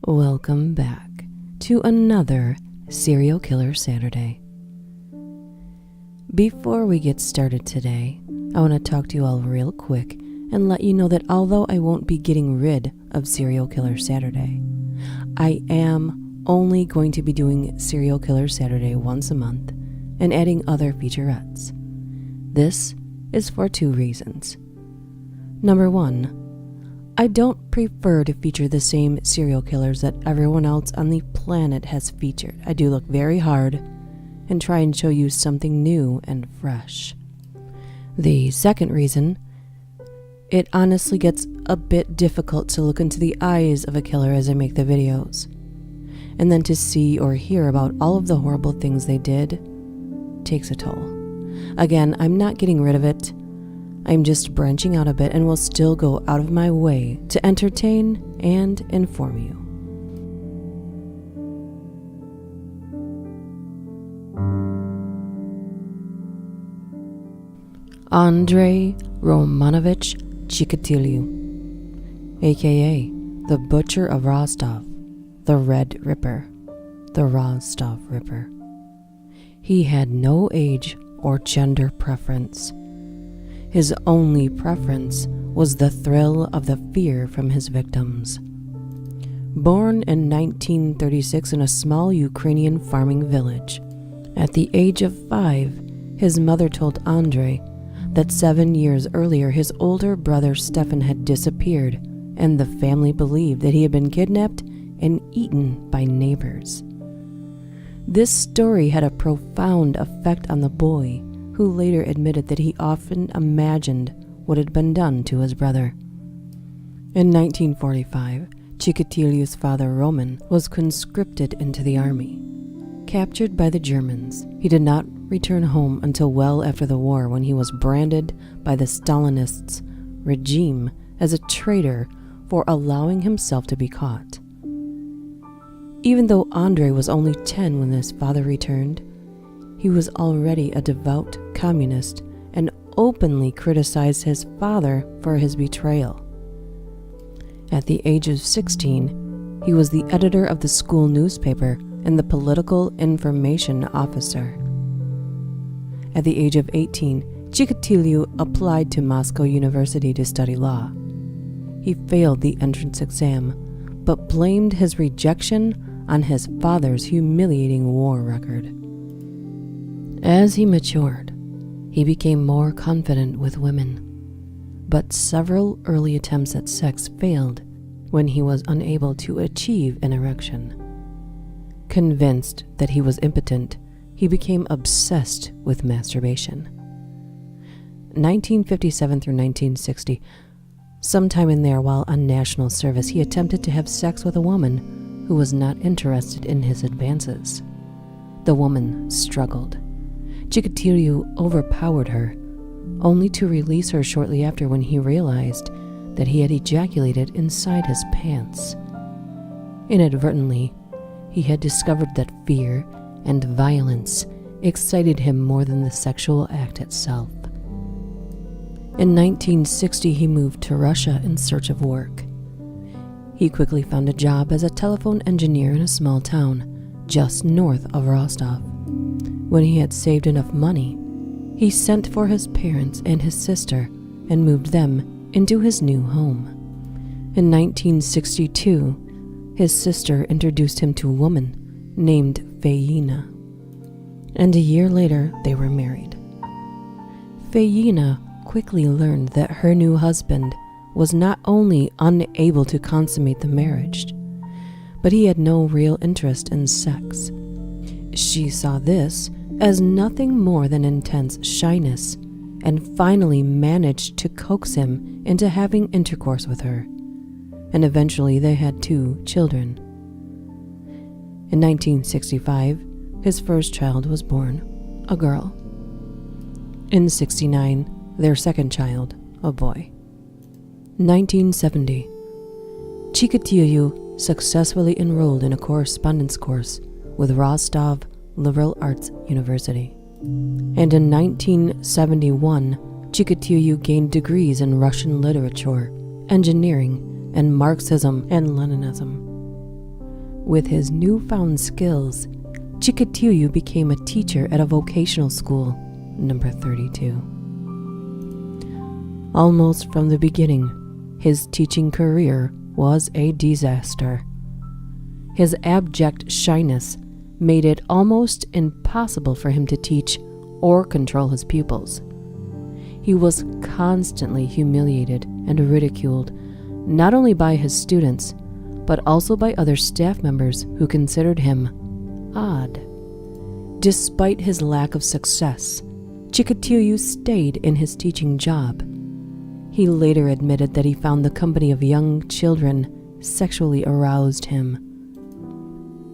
Welcome back to another Serial Killer Saturday. Before we get started today, I want to talk to you all real quick and let you know that although I won't be getting rid of Serial Killer Saturday, I am only going to be doing Serial Killer Saturday once a month and adding other featurettes. This is for two reasons. Number one, I don't prefer to feature the same serial killers that everyone else on the planet has featured. I do look very hard and try and show you something new and fresh. The second reason, it honestly gets a bit difficult to look into the eyes of a killer as I make the videos, and then to see or hear about all of the horrible things they did takes a toll. Again, I'm not getting rid of it. I'm just branching out a bit and will still go out of my way to entertain and inform you. Andrei Romanovich CHIKATILO, aka the Butcher of Rostov, the Red Ripper, the Rostov Ripper. He had no age or gender preference. His only preference was the thrill of the fear from his victims. Born in 1936 in a small Ukrainian farming village, at the age of 5, his mother told Andrei that 7 years earlier his older brother Stefan had disappeared, and the family believed that he had been kidnapped and eaten by neighbors. This story had a profound effect on the boy, who later admitted that he often imagined what had been done to his brother. In 1945, Chikatilo's father Roman was conscripted into the army. Captured by the Germans, he did not return home until well after the war, when he was branded by the Stalinists' regime as a traitor for allowing himself to be caught. Even though Andrei was only 10 when his father returned, he was already a devout communist and openly criticized his father for his betrayal. At the age of 16, he was the editor of the school newspaper and the political information officer. At the age of 18, Chikatilo applied to Moscow University to study law. He failed the entrance exam, but blamed his rejection on his father's humiliating war record. As he matured, he became more confident with women, but several early attempts at sex failed when he was unable to achieve an erection. Convinced that he was impotent, he became obsessed with masturbation. 1957 through 1960, sometime in there while on national service, he attempted to have sex with a woman who was not interested in his advances. The woman struggled. Chikatilo overpowered her, only to release her shortly after when he realized that he had ejaculated inside his pants. Inadvertently, he had discovered that fear and violence excited him more than the sexual act itself. In 1960, he moved to Russia in search of work. He quickly found a job as a telephone engineer in a small town just north of Rostov. When he had saved enough money, he sent for his parents and his sister and moved them into his new home. In 1962, his sister introduced him to a woman named Fayina, and a year later they were married. Fayina quickly learned that her new husband was not only unable to consummate the marriage, but he had no real interest in sex. She saw this as nothing more than intense shyness, and finally managed to coax him into having intercourse with her, and eventually they had 2 children. In 1965, his first child was born, a girl. In 1969, their second child, a boy. 1970, Chikatilo successfully enrolled in a correspondence course with Rostov Liberal Arts University. And in 1971, Chikatilo gained degrees in Russian literature, engineering, and Marxism and Leninism. With his newfound skills, CHIKATILO became a teacher at a vocational school, number 32. Almost from the beginning, his teaching career was a disaster. His abject shyness made it almost impossible for him to teach or control his pupils. He was constantly humiliated and ridiculed, not only by his students, but also by other staff members who considered him odd. Despite his lack of success, CHIKATILO stayed in his teaching job. He later admitted that he found the company of young children sexually aroused him.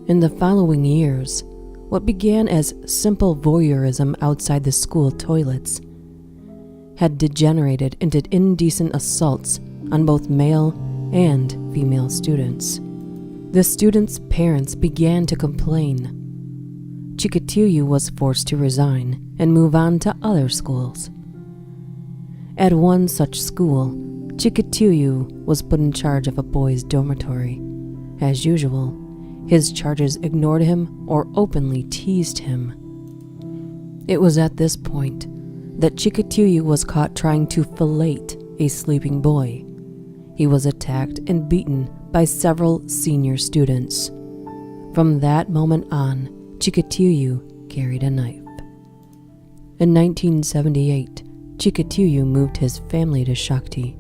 In the following years, what began as simple voyeurism outside the school toilets had degenerated into indecent assaults on both male and female students. The students' parents began to complain. CHIKATILO was forced to resign and move on to other schools. At one such school, CHIKATILO was put in charge of a boys' dormitory. As usual, his charges ignored him or openly teased him. It was at this point that CHIKATILO was caught trying to fellate a sleeping boy. He was attacked and beaten by several senior students. From that moment on, CHIKATILO carried a knife. In 1978, CHIKATILO moved his family to Shakti.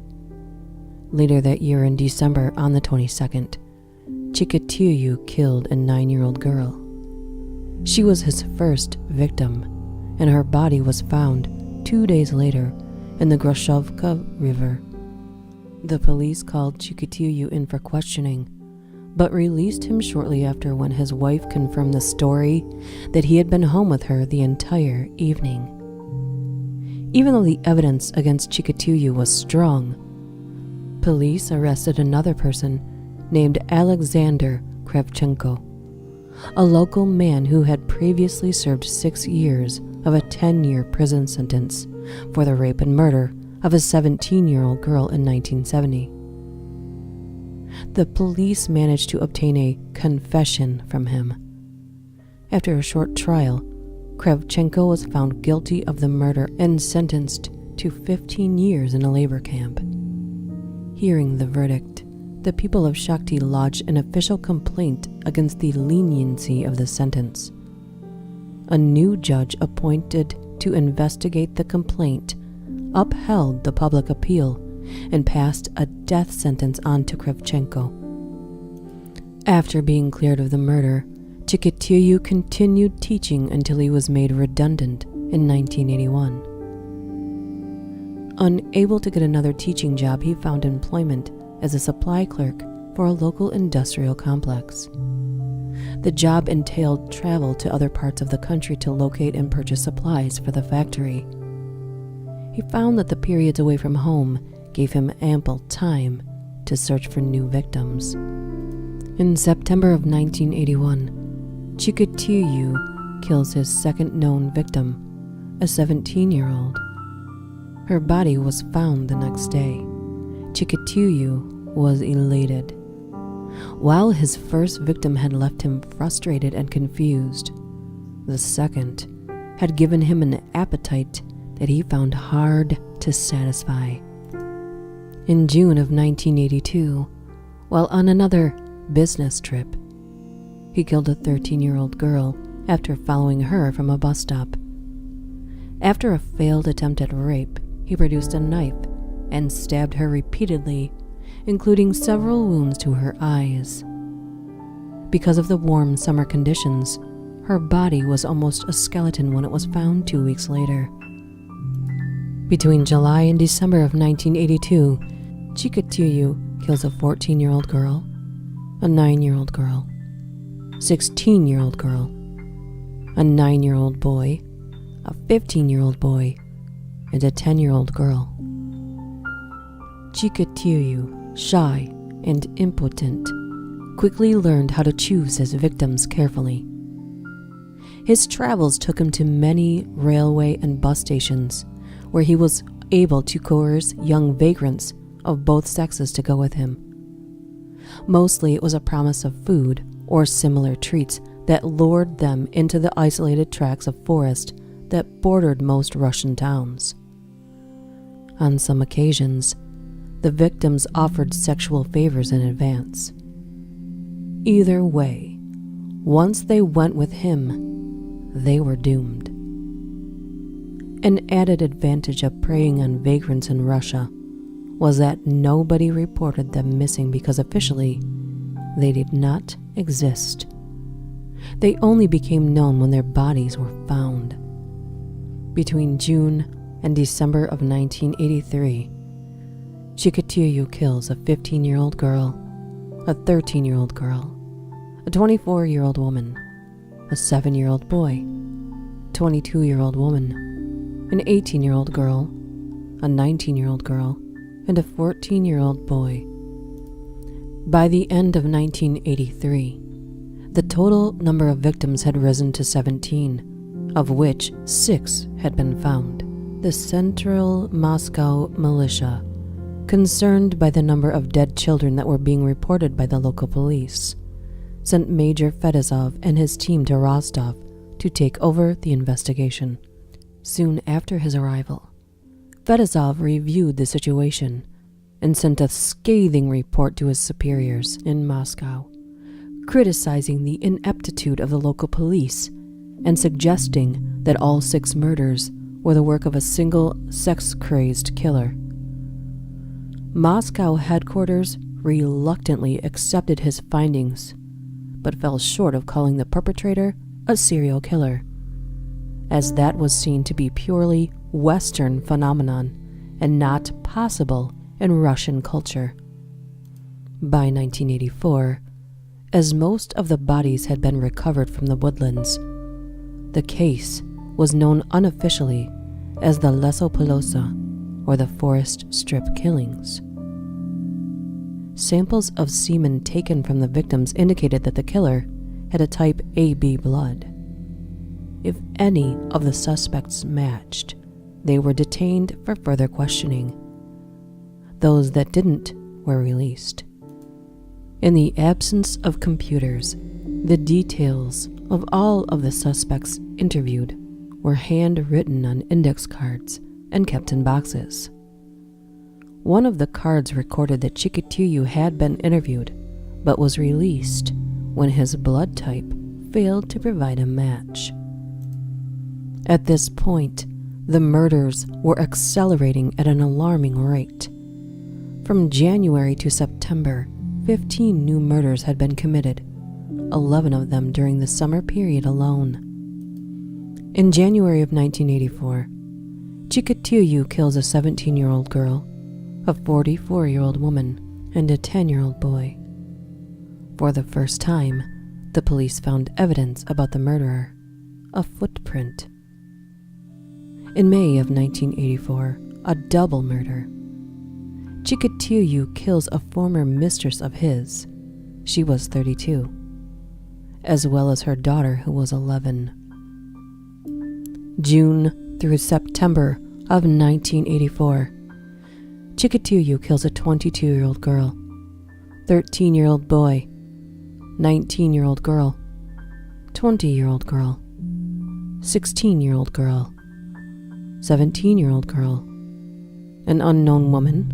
Later that year in December on the 22nd, CHIKATILO killed a 9-year-old girl. She was his first victim, and her body was found 2 days later in the Groshovka River. The police called CHIKATILO in for questioning, but released him shortly after when his wife confirmed the story that he had been home with her the entire evening. Even though the evidence against CHIKATILO was strong, police arrested another person named Alexander Kravchenko, a local man who had previously served 6 years of a 10-year prison sentence for the rape and murder of a 17-year-old girl in 1970. The police managed to obtain a confession from him. After a short trial, Kravchenko was found guilty of the murder and sentenced to 15 years in a labor camp. Hearing the verdict, the people of Shakti lodged an official complaint against the leniency of the sentence. A new judge appointed to investigate the complaint upheld the public appeal and passed a death sentence on to Kravchenko. After being cleared of the murder, CHIKATILO continued teaching until he was made redundant in 1981. Unable to get another teaching job, he found employment as a supply clerk for a local industrial complex. The job entailed travel to other parts of the country to locate and purchase supplies for the factory. He found that the periods away from home gave him ample time to search for new victims. In September of 1981, CHIKATILO kills his second known victim, a 17-year-old. Her body was found the next day. CHIKATILO was elated. While his first victim had left him frustrated and confused, the second had given him an appetite that he found hard to satisfy. In June of 1982, while on another business trip, he killed a 13-year-old girl after following her from a bus stop. After a failed attempt at rape, he produced a knife and stabbed her repeatedly, including several wounds to her eyes. Because of the warm summer conditions, her body was almost a skeleton when it was found 2 weeks later. Between July and December of 1982, CHIKATILO kills a 14-year-old girl, a 9-year-old girl, 16-year-old girl, a 9-year-old boy, a 15-year-old boy, and a 10-year-old girl. CHIKATILO, shy and impotent, quickly learned how to choose his victims carefully. His travels took him to many railway and bus stations, where he was able to coerce young vagrants of both sexes to go with him. Mostly it was a promise of food or similar treats that lured them into the isolated tracts of forest that bordered most Russian towns. On some occasions, the victims offered sexual favors in advance. Either way, once they went with him, they were doomed. An added advantage of preying on vagrants in Russia was that nobody reported them missing because officially they did not exist. They only became known when their bodies were found. Between June and December of 1983, CHIKATILO kills a 15-year-old girl, a 13-year-old girl, a 24-year-old woman, a 7-year-old boy, 22-year-old woman, an 18-year-old girl, a 19-year-old girl, and a 14-year-old boy. By the end of 1983, the total number of victims had risen to 17, of which 6 had been found. The Central Moscow militia, concerned by the number of dead children that were being reported by the local police, sent Major Fedosov and his team to Rostov to take over the investigation. Soon after his arrival, Fedosov reviewed the situation and sent a scathing report to his superiors in Moscow, criticizing the ineptitude of the local police and suggesting that all 6 murders were the work of a single sex-crazed killer. Moscow headquarters reluctantly accepted his findings, but fell short of calling the perpetrator a serial killer, as that was seen to be purely Western phenomenon and not possible in Russian culture. By 1984, as most of the bodies had been recovered from the woodlands, the case was known unofficially as the Lesopolosa, or the Forest Strip Killings. Samples of semen taken from the victims indicated that the killer had a type AB blood. If any of the suspects matched, they were detained for further questioning. Those that didn't were released. In the absence of computers, the details of all of the suspects interviewed were handwritten on index cards and kept in boxes. One of the cards recorded that CHIKATILO had been interviewed, but was released when his blood type failed to provide a match. At this point, the murders were accelerating at an alarming rate. From January to September, 15 new murders had been committed, 11 of them during the summer period alone. In January of 1984, CHIKATILO kills a 17-year-old girl, a 44-year-old woman, and a 10-year-old boy. For the first time, the police found evidence about the murderer, a footprint. In May of 1984, a double murder. CHIKATILO kills a former mistress of his, she was 32, as well as her daughter who was 11. June through September of 1984, CHIKATILO kills a 22-year-old girl, 13-year-old boy, 19-year-old girl, 20-year-old girl, 16-year-old girl, 17-year-old girl, an unknown woman,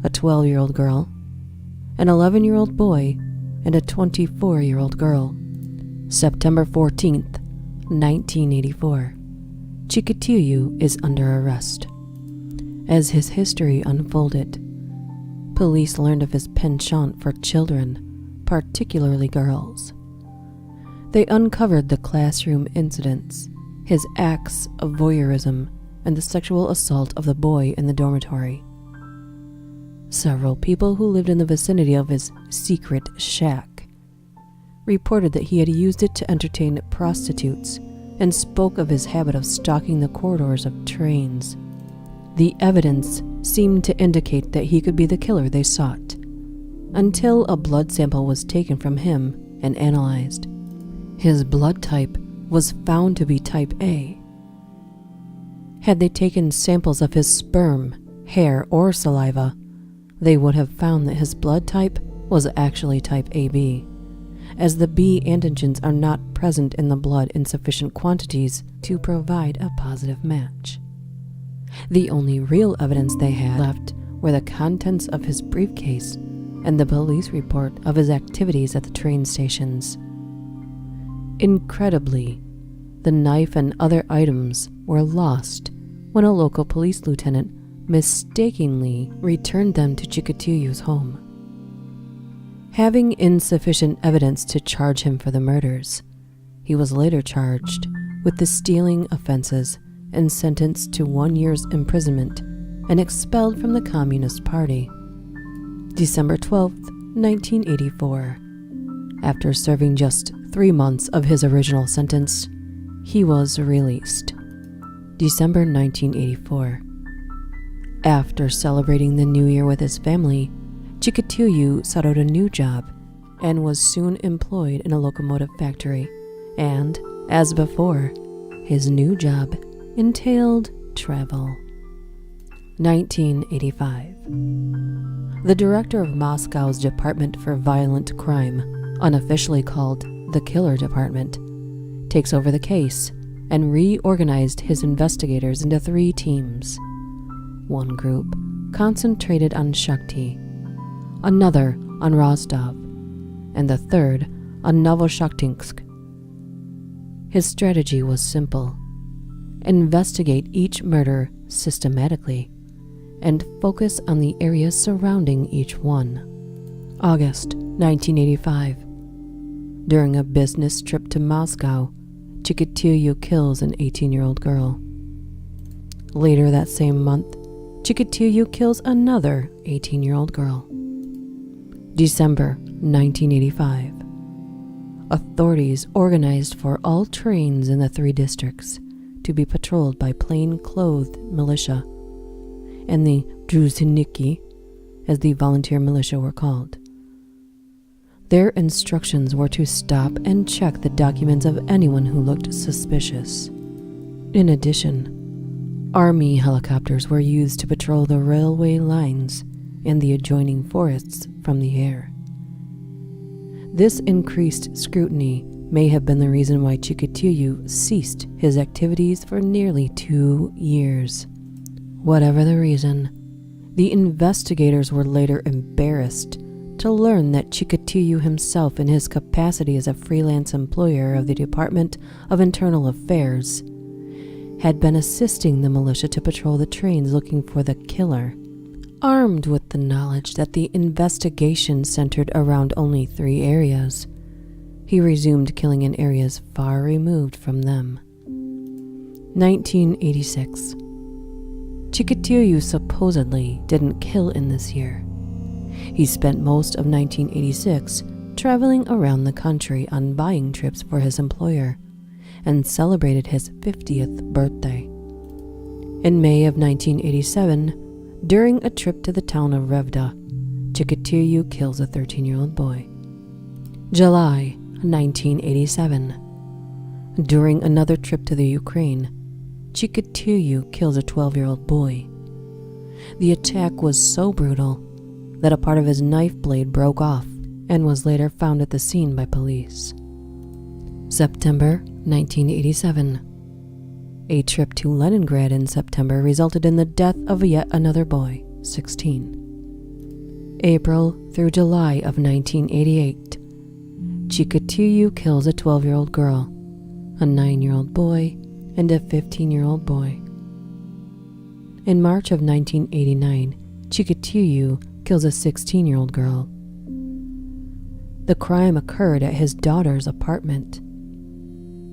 a 12-year-old girl, an 11-year-old boy, and a 24-year-old girl. September 14th, 1984. CHIKATILO is under arrest. As his history unfolded, police learned of his penchant for children, particularly girls. They uncovered the classroom incidents, his acts of voyeurism, and the sexual assault of the boy in the dormitory. Several people who lived in the vicinity of his secret shack reported that he had used it to entertain prostitutes and spoke of his habit of stalking the corridors of trains. The evidence seemed to indicate that he could be the killer they sought, until a blood sample was taken from him and analyzed. His blood type was found to be type A. Had they taken samples of his sperm, hair, or saliva, they would have found that his blood type was actually type AB, as the B antigens are not present in the blood in sufficient quantities to provide a positive match. The only real evidence they had left were the contents of his briefcase and the police report of his activities at the train stations. Incredibly, the knife and other items were lost when a local police lieutenant mistakenly returned them to Chikatilo's home. Having insufficient evidence to charge him for the murders, he was later charged with the stealing offenses and sentenced to 1 year's imprisonment and expelled from the Communist Party. December 12, 1984. After serving just 3 months of his original sentence, he was released. December 1984. After celebrating the new year with his family, Chikatilo sought out a new job and was soon employed in a locomotive factory, and, as before, his new job entailed travel. 1985. The director of Moscow's Department for Violent Crime, unofficially called the Killer Department, takes over the case and reorganized his investigators into 3 teams. One group concentrated on Shakhty, another on Rostov, and the third on Novoshakhtinsk. His strategy was simple: investigate each murder systematically and focus on the areas surrounding each one. August 1985. During a business trip to Moscow, Chikatilo kills an 18-year-old girl. Later that same month, Chikatilo kills another 18-year-old girl. December 1985. Authorities organized for all trains in the 3 districts to be patrolled by plain-clothed militia and the Druziniki, as the volunteer militia were called. Their instructions were to stop and check the documents of anyone who looked suspicious. In addition, army helicopters were used to patrol the railway lines and the adjoining forests from the air. This increased scrutiny may have been the reason why Chikatilo ceased his activities for nearly 2 years. Whatever the reason, the investigators were later embarrassed to learn that Chikatilo himself, in his capacity as a freelance employer of the Department of Internal Affairs, had been assisting the militia to patrol the trains looking for the killer. Armed with the knowledge that the investigation centered around only 3 areas, he resumed killing in areas far removed from them. 1986. Chikatilo supposedly didn't kill in this year. He spent most of 1986 traveling around the country on buying trips for his employer and celebrated his 50th birthday. In May of 1987, during a trip to the town of Revda, Chikatilo kills a 13-year-old boy. July 1987. During another trip to the Ukraine, Chikatilo kills a 12-year-old boy. The attack was so brutal that a part of his knife blade broke off and was later found at the scene by police. September 1987. A trip to Leningrad in September resulted in the death of yet another boy, 16. April through July of 1988. Chikatilo kills a 12-year-old girl, a 9-year-old boy, and a 15-year-old boy. In March of 1989, Chikatilo kills a 16-year-old girl. The crime occurred at his daughter's apartment.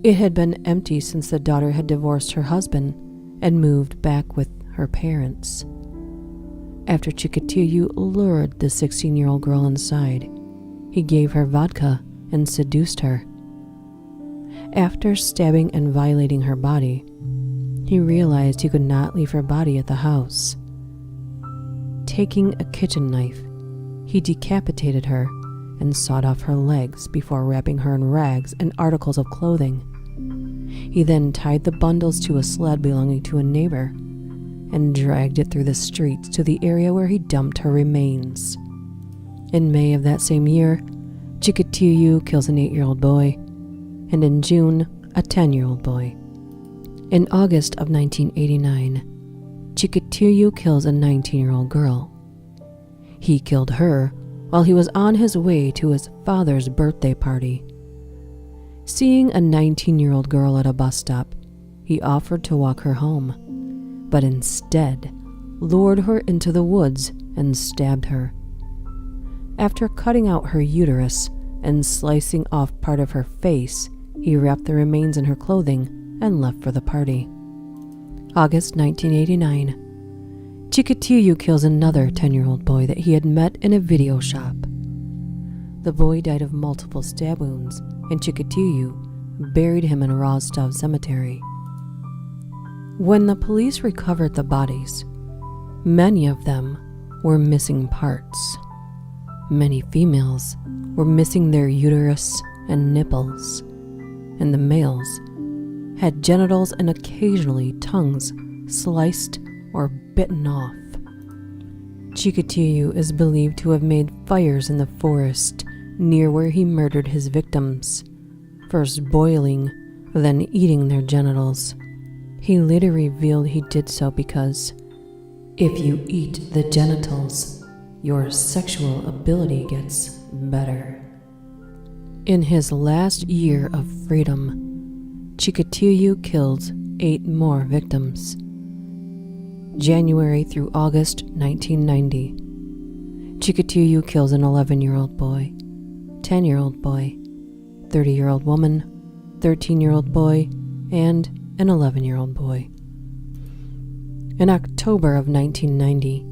It had been empty since the daughter had divorced her husband and moved back with her parents. After Chikatilo lured the 16-year-old girl inside, he gave her vodka and seduced her. After stabbing and violating her body, he realized he could not leave her body at the house. Taking a kitchen knife, he decapitated her and sawed off her legs before wrapping her in rags and articles of clothing. He then tied the bundles to a sled belonging to a neighbor and dragged it through the streets to the area where he dumped her remains. In May of that same year, Chikatilo kills an 8-year-old boy, and in June, a 10-year-old boy. In August of 1989, Chikatilo kills a 19-year-old girl. He killed her while he was on his way to his father's birthday party. Seeing a 19-year-old girl at a bus stop, he offered to walk her home, but instead lured her into the woods and stabbed her. After cutting out her uterus and slicing off part of her face, he wrapped the remains in her clothing and left for the party. August 1989. Chikatilo kills another 10-year-old boy that he had met in a video shop. The boy died of multiple stab wounds, and Chikatilo buried him in Rostov Cemetery. When the police recovered the bodies, many of them were missing parts. Many females were missing their uterus and nipples, and the males had genitals and occasionally tongues sliced or bitten off. Chikatilo is believed to have made fires in the forest near where he murdered his victims, first boiling, then eating their genitals. He later revealed he did so because, if you eat the genitals, your sexual ability gets better. In his last year of freedom, Chikatilo killed 8 more victims. January through August 1990. Chikatilo kills an 11-year-old boy, 10-year-old boy, 30-year-old woman, 13-year-old boy, and an 11-year-old boy. In October of 1990,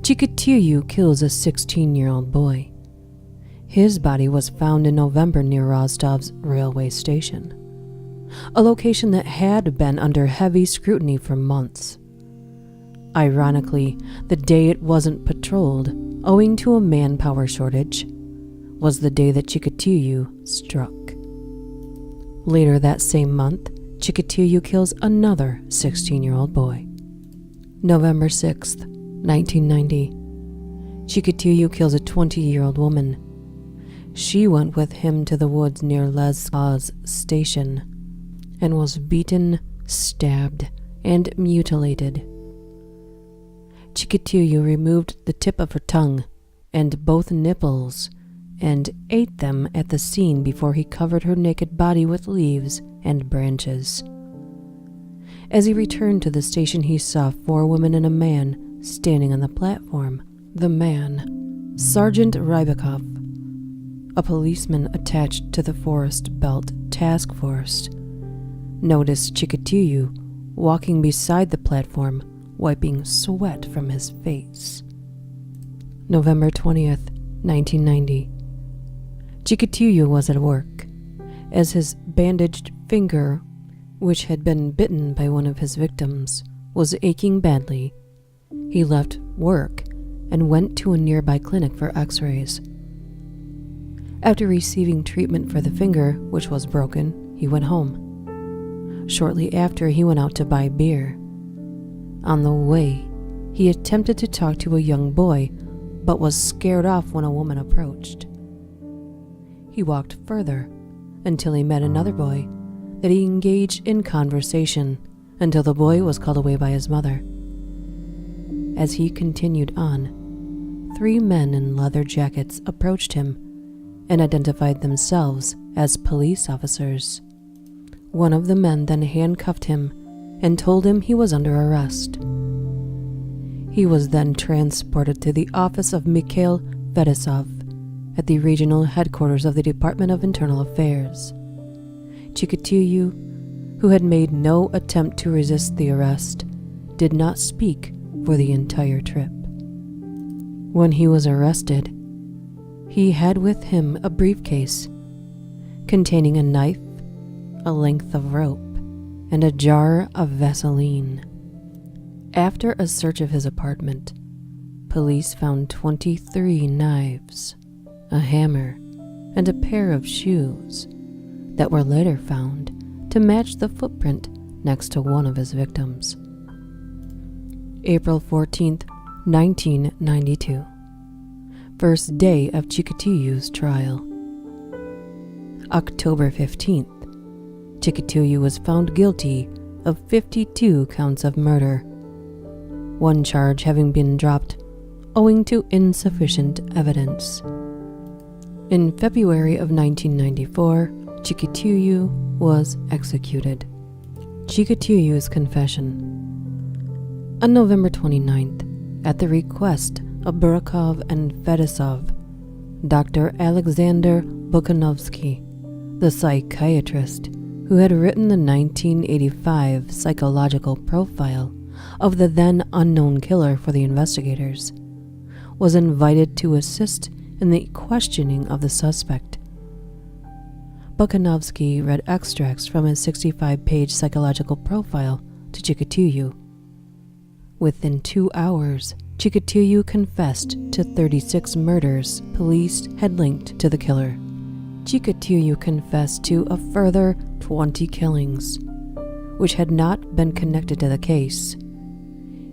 Chikatilo kills a 16-year-old boy. His body was found in November near Rostov's railway station, a location that had been under heavy scrutiny for months. Ironically, the day it wasn't patrolled, owing to a manpower shortage, was the day that Chikatilo struck. Later that same month, Chikatilo kills another 16-year-old boy. November 6th, 1990. Chikatilo kills a 20-year-old woman. She went with him to the woods near Lezkaz station and was beaten, stabbed, and mutilated. Chikatilo removed the tip of her tongue and both nipples and ate them at the scene before he covered her naked body with leaves and branches. As he returned to the station, he saw 4 women and a man standing on the platform. The man, Sergeant Rybakov, a policeman attached to the Forest Belt Task Force, noticed Chikatilo walking beside the platform, wiping sweat from his face. November 20th, 1990. Chikatilo was at work. As his bandaged finger, which had been bitten by one of his victims, was aching badly, he left work and went to a nearby clinic for x-rays. After receiving treatment for the finger, which was broken, he went home. Shortly after, he went out to buy beer. On the way, he attempted to talk to a young boy, but was scared off when a woman approached. He walked further until he met another boy that he engaged in conversation until the boy was called away by his mother. As he continued on, 3 men in leather jackets approached him and identified themselves as police officers. One of the men then handcuffed him and told him he was under arrest. He was then transported to the office of Mikhail Fedosov at the regional headquarters of the Department of Internal Affairs. Chikatilo, who had made no attempt to resist the arrest, did not speak for the entire trip. When he was arrested, he had with him a briefcase containing a knife, a length of rope, and a jar of Vaseline. After a search of his apartment, police found 23 knives, a hammer, and a pair of shoes that were later found to match the footprint next to one of his victims. April 14th, 1992. First day of Chikatilo's trial. October 15th, Chikatilo was found guilty of 52 counts of murder, one charge having been dropped owing to insufficient evidence. In February of 1994, Chikatilo was executed. Chikatilo's confession. On November 29th, at the request of Burakov and Fedosov, Dr. Alexander Bukanovsky, the psychiatrist who had written the 1985 psychological profile of the then unknown killer for the investigators, was invited to assist in the questioning of the suspect. Bukanovsky read extracts from his 65-page psychological profile to Chikatilo. Within 2 hours, Chikatilo confessed to 36 murders police had linked to the killer. Chikatilo confessed to a further 20 killings, which had not been connected to the case,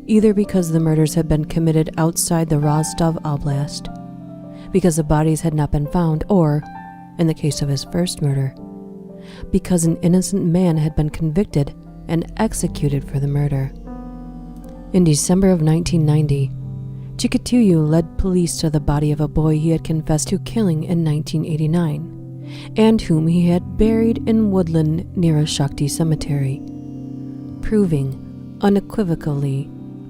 either because the murders had been committed outside the Rostov Oblast, because the bodies had not been found, or, in the case of his first murder, because an innocent man had been convicted and executed for the murder. In December of 1990, Chikatilo led police to the body of a boy he had confessed to killing in 1989, and whom he had buried in woodland near a Shakti cemetery, proving unequivocally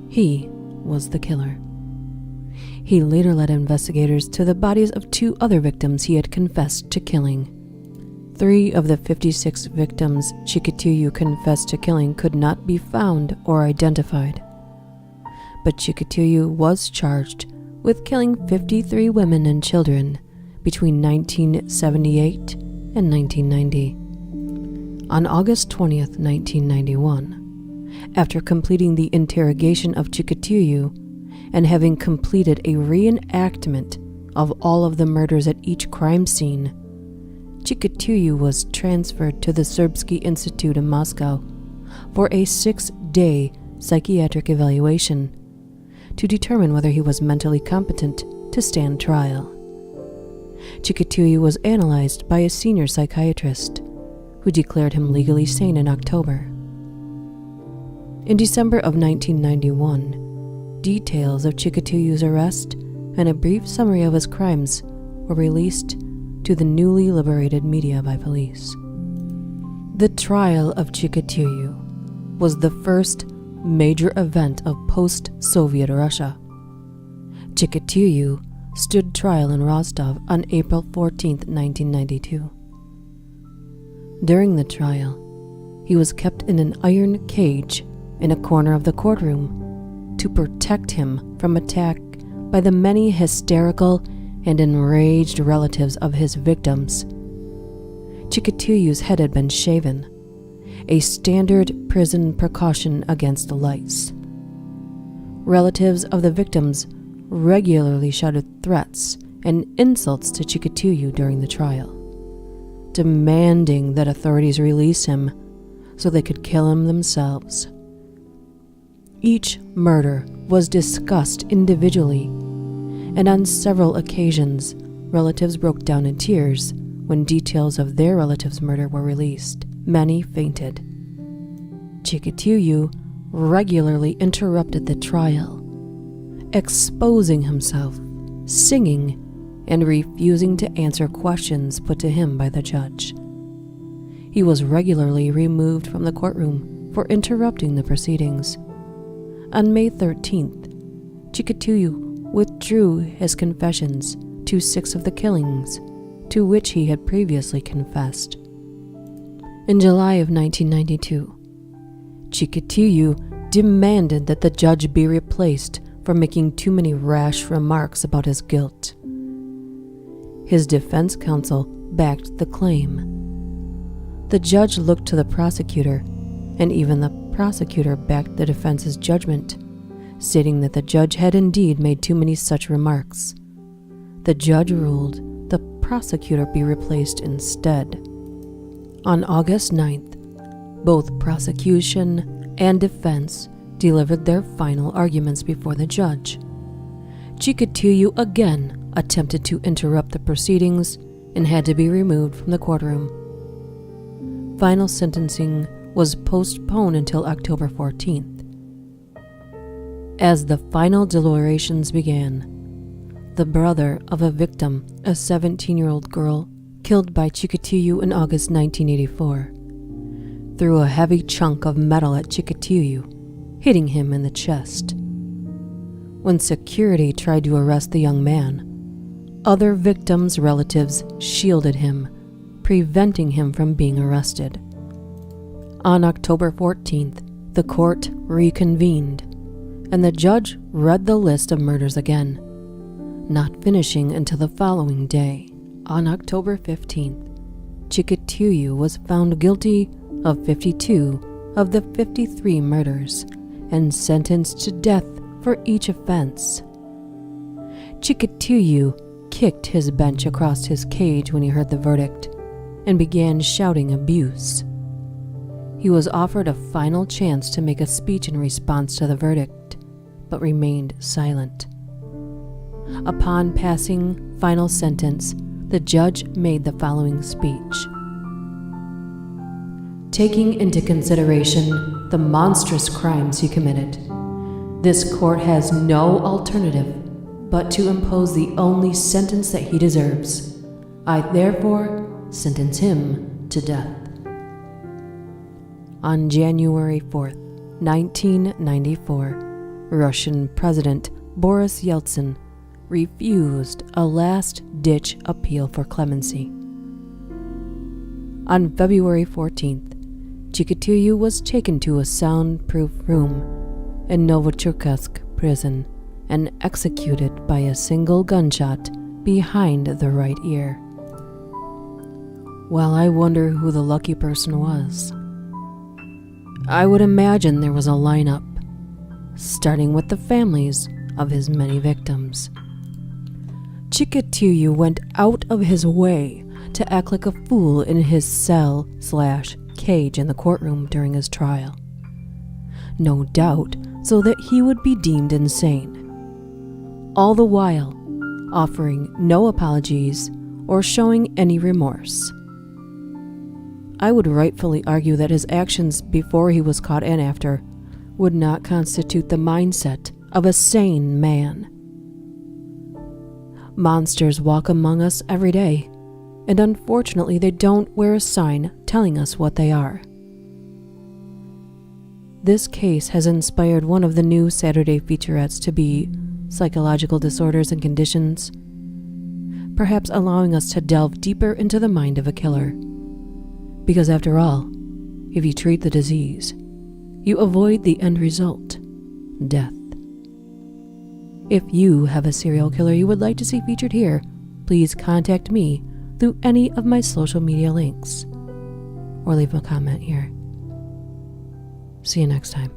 he was the killer. He later led investigators to the bodies of 2 other victims he had confessed to killing. 3 of the 56 victims Chikatilo confessed to killing could not be found or identified, but Chikatilo was charged with killing 53 women and children between 1978 and 1990. On August 20th, 1991, after completing the interrogation of Chikatilo and having completed a reenactment of all of the murders at each crime scene, Chikatilo was transferred to the Serbsky Institute in Moscow for a 6-day psychiatric evaluation to determine whether he was mentally competent to stand trial. Chikatilo was analyzed by a senior psychiatrist who declared him legally sane in October. In December of 1991, details of Chikatilo's arrest and a brief summary of his crimes were released to the newly liberated media by police. The trial of Chikatilo was the first major event of post-Soviet Russia. Chikatilo stood trial in Rostov on April 14, 1992. During the trial, he was kept in an iron cage in a corner of the courtroom to protect him from attack by the many hysterical and enraged relatives of his victims. Chikatilo's head had been shaven, a standard prison precaution against lice. Relatives of the victims regularly shouted threats and insults to Chikatilo during the trial, demanding that authorities release him so they could kill him themselves. Each murder was discussed individually, and on several occasions, relatives broke down in tears when details of their relatives' murder were released. Many fainted. Chikatilo regularly interrupted the trial, exposing himself, singing, and refusing to answer questions put to him by the judge. He was regularly removed from the courtroom for interrupting the proceedings. On May 13th, Chikatilo withdrew his confessions to 6 of the killings to which he had previously confessed. In July of 1992, Chikatilo demanded that the judge be replaced for making too many rash remarks about his guilt. His defense counsel backed the claim. The judge looked to the prosecutor, and even the prosecutor backed the defense's judgment, stating that the judge had indeed made too many such remarks. The judge ruled the prosecutor be replaced instead. On August 9th, both prosecution and defense delivered their final arguments before the judge. Chikatilo again attempted to interrupt the proceedings and had to be removed from the courtroom. Final sentencing was postponed until October 14th. As the final deliberations began, the brother of a victim, a 17-year-old girl killed by Chikatilo in August 1984, threw a heavy chunk of metal at Chikatilo, hitting him in the chest. When security tried to arrest the young man, other victims' relatives shielded him, preventing him from being arrested. On October 14th, the court reconvened, and the judge read the list of murders again, not finishing until the following day. On October 15th, Chikatilo was found guilty of 52 of the 53 murders and sentenced to death for each offense. Chikatilo kicked his bench across his cage when he heard the verdict and began shouting abuse. He was offered a final chance to make a speech in response to the verdict, but remained silent. Upon passing final sentence, the judge made the following speech. Taking into consideration the monstrous crimes he committed, this court has no alternative but to impose the only sentence that he deserves. I therefore sentence him to death. On January 4th, 1994, Russian President Boris Yeltsin refused a last-ditch appeal for clemency. On February 14th, Chikatilo was taken to a soundproof room in Novocherkassk prison and executed by a single gunshot behind the right ear. Well, I wonder who the lucky person was. I would imagine there was a lineup, starting with the families of his many victims. Chikatilo went out of his way to act like a fool in his cell/cage in the courtroom during his trial. No doubt so that he would be deemed insane. All the while offering no apologies or showing any remorse. I would rightfully argue that his actions before he was caught and after would not constitute the mindset of a sane man. Monsters walk among us every day, and unfortunately they don't wear a sign telling us what they are. This case has inspired one of the new Saturday featurettes to be Psychological Disorders and Conditions, perhaps allowing us to delve deeper into the mind of a killer. Because after all, if you treat the disease, you avoid the end result, death. If you have a serial killer you would like to see featured here, please contact me through any of my social media links, or leave a comment here. See you next time.